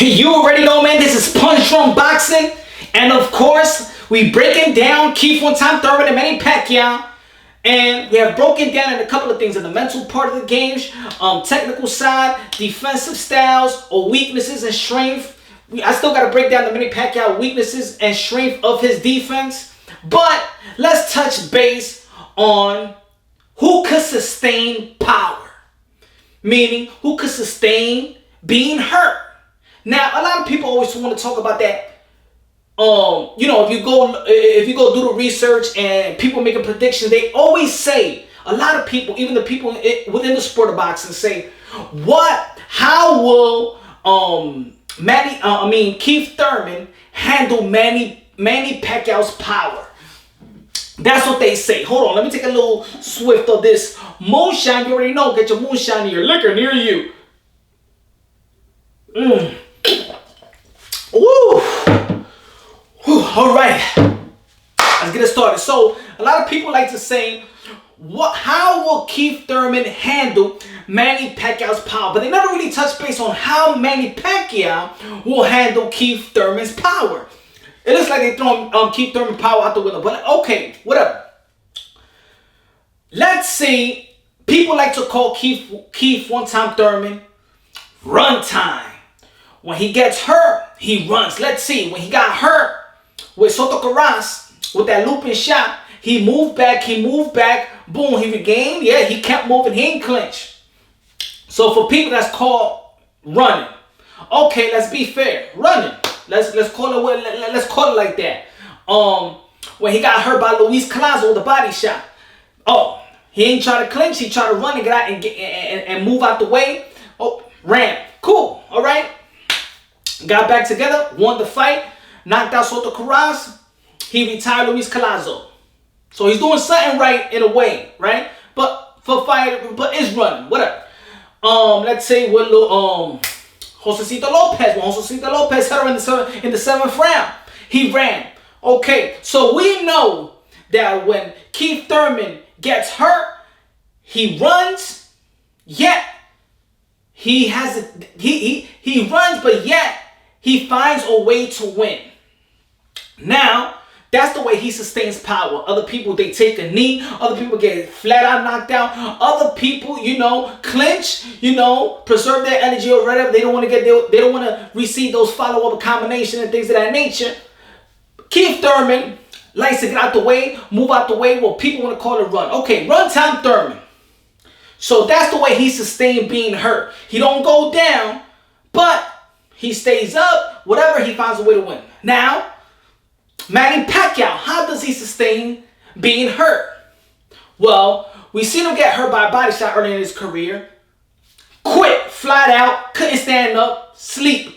You already know, man, this is Punch from Boxing. And of course, we breaking down Keith "One Time" Thurman and Manny Pacquiao. And we have broken down in a couple of things in the mental part of the game, technical side, defensive styles or weaknesses and strength. I still got to break down the Manny Pacquiao weaknesses and strength of his defense. But let's touch base on who could sustain power. Meaning, who could sustain being hurt. Now, a lot of people always want to talk about that. If you go do the research and people making predictions, they always say, a lot of people, even the people within the sport of boxing, say, how will Keith Thurman handle Manny Pacquiao's power? That's what they say. Hold on, let me take a little swift of this moonshine. You already know, get your moonshine and your liquor near you. Woo! All right, let's get it started. So, a lot of people like to say, how will Keith Thurman handle Manny Pacquiao's power? But they never really touch base on how Manny Pacquiao will handle Keith Thurman's power. It looks like they throw Keith Thurman's power out the window. But okay, whatever. Let's see. People like to call Keith "One Time" Thurman run time. When he gets hurt, he runs. Let's see. When he got hurt with Soto Carras, with that looping shot, he moved back, boom, he regained. Yeah, he kept moving, he ain't clinch. So for people, that's called running. Okay, let's be fair. Running. Let's call it like that. When he got hurt by Luis Collazo with a body shot. Oh, he ain't try to clinch, he tried to run and get out and move out the way. Oh, ran. Cool. Alright. Got back together, won the fight, knocked out Soto Carras. He retired Luis Collazo. So he's doing something right in a way, right? But it's running, whatever. Let's say with Josecito Lopez. When Josecito Lopez hit her in the seventh round, he ran. Okay, so we know that when Keith Thurman gets hurt, he runs, yet he runs, but yet he finds a way to win. Now, that's the way he sustains power. Other people, they take a knee. Other people get flat out knocked out. Other people, clinch, preserve their energy or whatever. They don't want to receive those follow-up combinations and things of that nature. Keith Thurman likes to get out the way, move out the way. Well, people want to call it run. Okay, run time Thurman. So that's the way he sustained being hurt. He don't go down, but he stays up. Whatever, he finds a way to win. Now, Manny Pacquiao, how does he sustain being hurt? Well, we seen him get hurt by a body shot early in his career. Quit, flat out, couldn't stand up, sleep.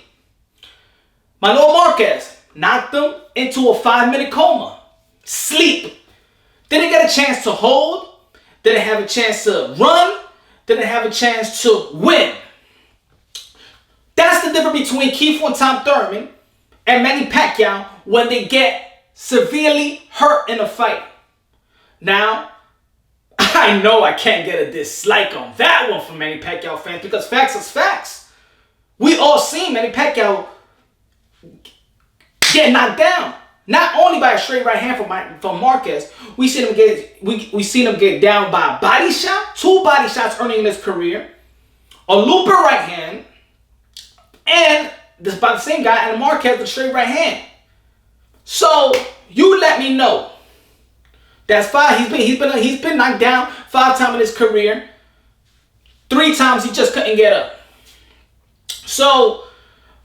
Manuel Marquez knocked him into a 5-minute coma. Sleep. Didn't get a chance to hold. Didn't have a chance to run. Didn't have a chance to win. That's the difference between Keith "One Time" Thurman and Manny Pacquiao when they get severely hurt in a fight. Now, I know I can't get a dislike on that one from Manny Pacquiao fans because facts is facts. We all seen Manny Pacquiao get knocked down. Not only by a straight right hand from Marquez, we seen him get down by a body shot, 2 body shots early in his career, a looper right hand, and this by the same guy, and Marquez with a straight right hand. So you let me know. That's 5. He's been knocked down 5 times in his career. 3 times he just couldn't get up. So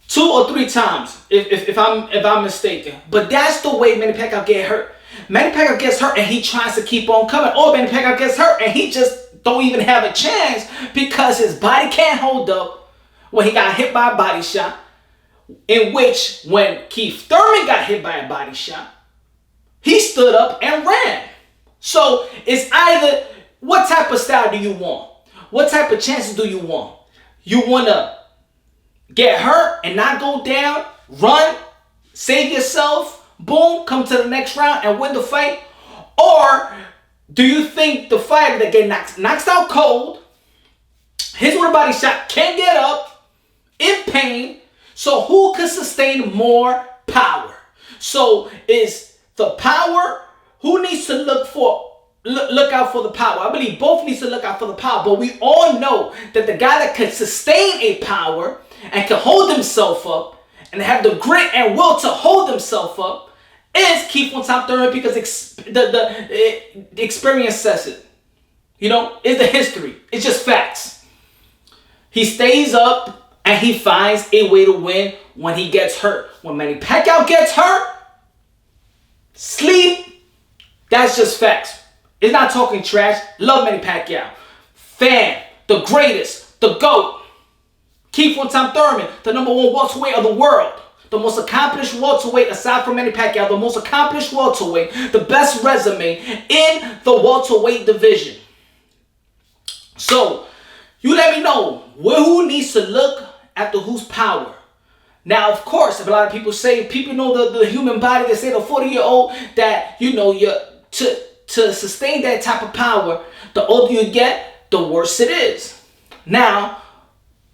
2 or 3 times, if I'm mistaken. But that's the way Manny Pacquiao get hurt. Manny Pacquiao gets hurt and he tries to keep on coming. Or Manny Pacquiao gets hurt and he just don't even have a chance because his body can't hold up when he got hit by a body shot. In which, when Keith Thurman got hit by a body shot, he stood up and ran. So it's either, what type of style do you want? What type of chances do you want? You want to get hurt and not go down, run, save yourself, boom, come to the next round and win the fight? Or do you think the fighter that gets knocked out cold, hits with a body shot, can't get up, in pain, So who could sustain more power? So is the power, who needs to look out for the power? I believe both needs to look out for the power, but we all know that the guy that can sustain a power and can hold himself up and have the grit and will to hold himself up is Keith Thurman, because the experience says it. You know, it's the history. It's just facts. He stays up and he finds a way to win when he gets hurt. When Manny Pacquiao gets hurt, sleep. That's just facts. It's not talking trash. Love Manny Pacquiao. Fan. The greatest. The GOAT. Keith Thurman. The number one welterweight of the world. The most accomplished welterweight aside from Manny Pacquiao. The most accomplished welterweight. The best resume in the welterweight division. So, you let me know who needs to look after whose power. Now, of course, if a lot of people say, people know the human body, they say the 40-year-old that, you know, to sustain that type of power, the older you get, the worse it is. Now,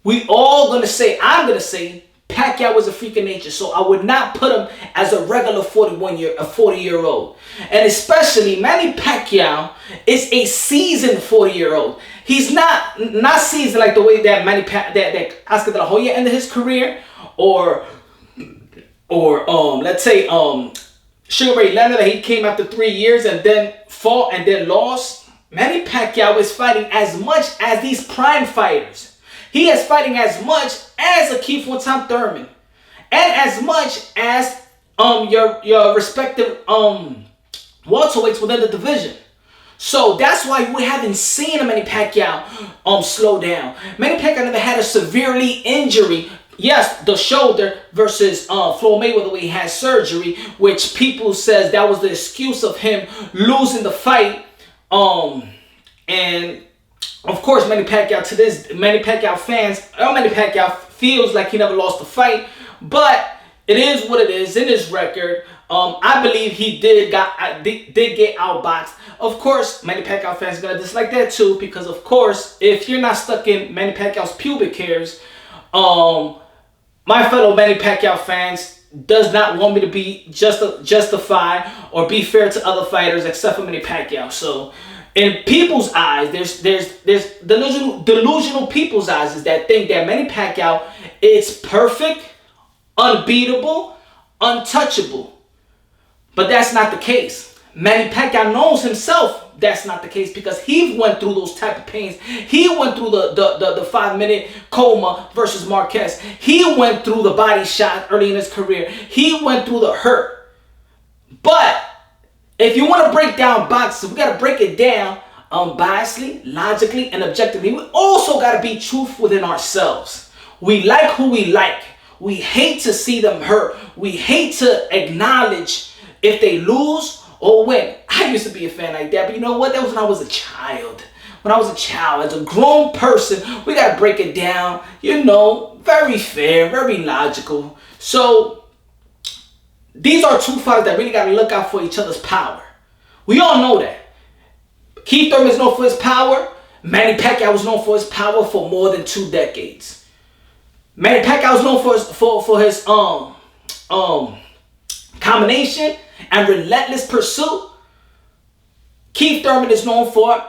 we all going to say, I'm going to say, Pacquiao was a freak of nature, so I would not put him as a regular 40-year-old. And especially Manny Pacquiao is a seasoned 40-year-old. He's not seasoned like the way that that Oscar De La Hoya ended his career, or let's say Sugar Ray Leonard, that he came after 3 years and then fought and then lost. Manny Pacquiao is fighting as much as these prime fighters. He is fighting as much as a Keith Thurman, and as much as your respective welterweights within the division. So that's why we haven't seen a Manny Pacquiao slow down. Manny Pacquiao never had a severely injury. Yes, the shoulder versus Floyd Mayweather, where he had surgery, which people says that was the excuse of him losing the fight. And of course, Manny Pacquiao fans, Manny Pacquiao feels like he never lost a fight, but it is what it is in his record. I believe he did get outboxed. Of course, Manny Pacquiao fans are gonna dislike that too, because of course, if you're not stuck in Manny Pacquiao's pubic hairs, my fellow Manny Pacquiao fans does not want me to be justify or be fair to other fighters except for Manny Pacquiao. So, in people's eyes, there's delusional people's eyes is that think that Manny Pacquiao is perfect, unbeatable, untouchable. But that's not the case. Manny Pacquiao knows himself that's not the case, because he went through those type of pains. He went through the 5-minute coma versus Marquez. He went through the body shot early in his career. He went through the hurt. But if you want to break down boxing, we got to break it down unbiasedly, logically, and objectively. We also got to be truthful within ourselves. We like who we like. We hate to see them hurt. We hate to acknowledge if they lose or win. I used to be a fan like that, but you know what? That was when I was a child. When I was a child, as a grown person, we got to break it down, you know, very fair, very logical. So, these are two fighters that really got to look out for each other's power. We all know that. Keith Thurman is known for his power. Manny Pacquiao was known for his power for more than 2 decades. Manny Pacquiao was known for his combination and relentless pursuit. Keith Thurman is known for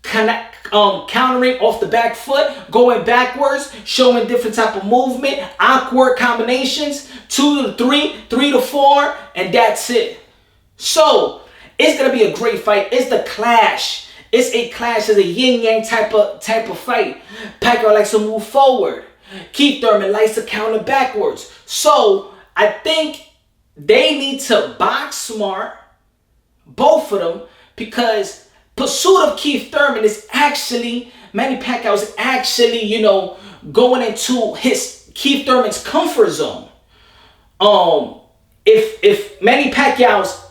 countering off the back foot, going backwards, showing different type of movement, awkward combinations, 2 to 3, 3 to 4, and that's it. So it's gonna be a great fight. It's the clash. It's a clash. It's a yin-yang type of fight. Pacquiao likes to move forward. Keith Thurman likes to counter backwards. So I think they need to box smart, both of them, because pursuit of Keith Thurman is actually, Manny Pacquiao is actually, you know, going into his Keith Thurman's comfort zone. If Manny Pacquiao's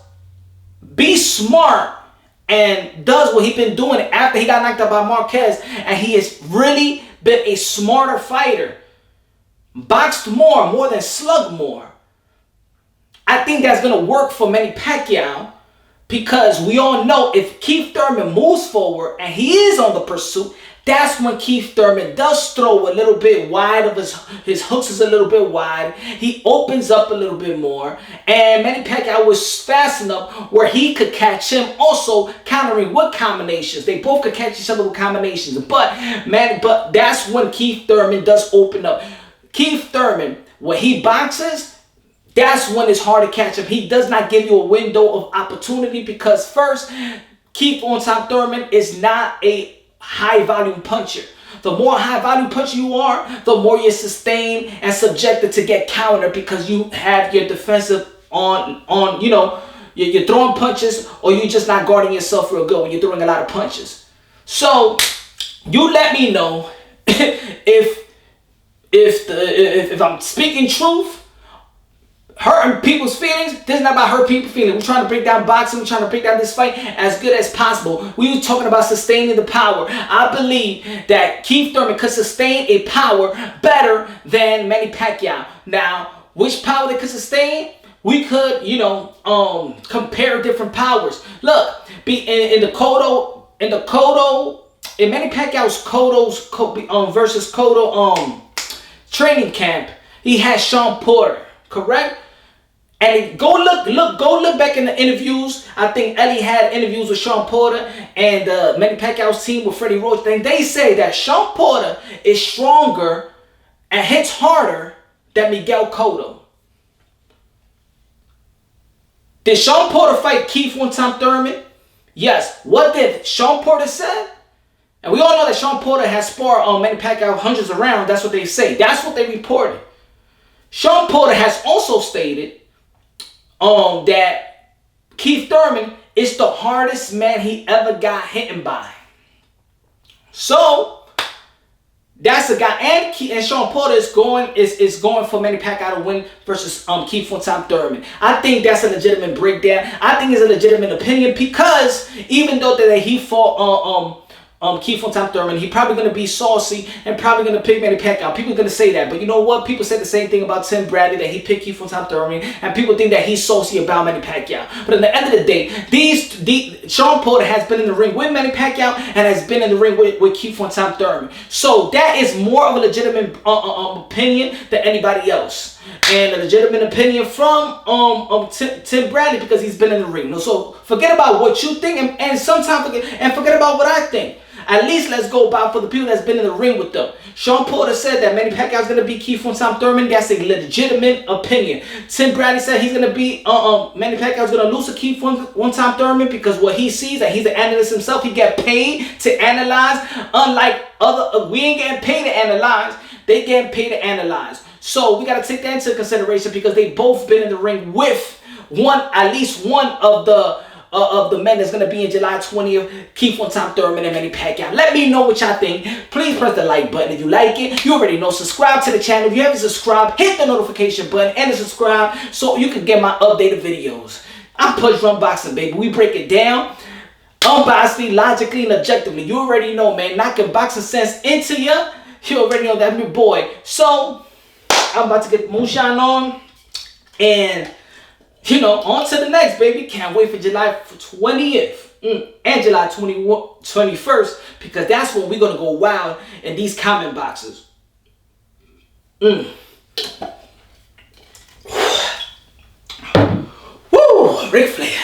be smart and does what he's been doing after he got knocked out by Marquez, and he has really been a smarter fighter, boxed more than slugged more, I think that's going to work for Manny Pacquiao, Because we all know if Keith Thurman moves forward and he is on the pursuit, that's when Keith Thurman does throw a little bit wide of his hooks is a little bit wide. He opens up a little bit more. And Manny Pacquiao was fast enough where he could catch him also countering with combinations. They both could catch each other with combinations. But that's when Keith Thurman does open up. Keith Thurman, when he boxes, that's when it's hard to catch him. He does not give you a window of opportunity because first, Keith on top Thurman is not a high volume puncher. The more high volume puncher you are, the more you're sustained and subjected to get countered because you have your defensive on you know, you're throwing punches or you're just not guarding yourself real good when you're throwing a lot of punches. So you let me know if I'm speaking truth, hurting people's feelings. This is not about hurt people's feelings. We're trying to break down boxing. We're trying to break down this fight as good as possible. We were talking about sustaining the power. I believe that Keith Thurman could sustain a power better than Manny Pacquiao. Now, which power they could sustain? We could, you know, compare different powers. Look, in Manny Pacquiao's versus Cotto training camp, he had Sean Porter, correct? And go look back in the interviews. I think Ellie had interviews with Sean Porter and Manny Pacquiao's team with Freddie Roach. And they say that Sean Porter is stronger and hits harder than Miguel Cotto. Did Sean Porter fight Keith one time Thurman? Yes. What did Sean Porter say? And we all know that Sean Porter has sparred Manny Pacquiao hundreds of rounds. That's what they say. That's what they reported. Sean Porter has also stated that Keith Thurman is the hardest man he ever got hit by. So that's a guy, and Sean Porter is going for Manny Pacquiao to win versus Keith one time Thurman. I think that's a legitimate breakdown. I think it's a legitimate opinion because even though that he fought Keith one time Thurman, he probably going to be saucy and probably going to pick Manny Pacquiao. People are going to say that. But you know what? People said the same thing about Tim Bradley, that he picked Keith one time Thurman. And people think that he's saucy about Manny Pacquiao. But at the end of the day, Sean Porter has been in the ring with Manny Pacquiao and has been in the ring with Keith one time Thurman. So that is more of a legitimate opinion than anybody else. And a legitimate opinion from Tim Bradley because he's been in the ring. So forget about what you think and sometimes forget about what I think. At least let's go about for the people that's been in the ring with them. Sean Porter said that Manny Pacquiao is going to beat Keith one time Thurman. That's a legitimate opinion. Tim Bradley said he's going to beat Manny Pacquiao is going to lose to Keith one time Thurman because what he sees that he's an analyst himself. He get paid to analyze. Unlike other, we ain't getting paid to analyze. They getting paid to analyze. So we got to take that into consideration because they both been in the ring with at least one of the men that's going to be in July 20th, Keith one time Thurman and Manny Pacquiao. Let me know what y'all think. Please press the like button if you like it. You already know. Subscribe to the channel. If you haven't subscribed, hit the notification button and subscribe so you can get my updated videos. I'm Punch Run Boxing, baby. We break it down unbiasedly, logically, and objectively. You already know, man. Knocking boxing sense into you. You already know that, my boy. So, I'm about to get moonshine on. And you know, on to the next, baby. Can't wait for July 20th and July 21st because that's when we're going to go wild in these comment boxes. Woo! Ric Flair.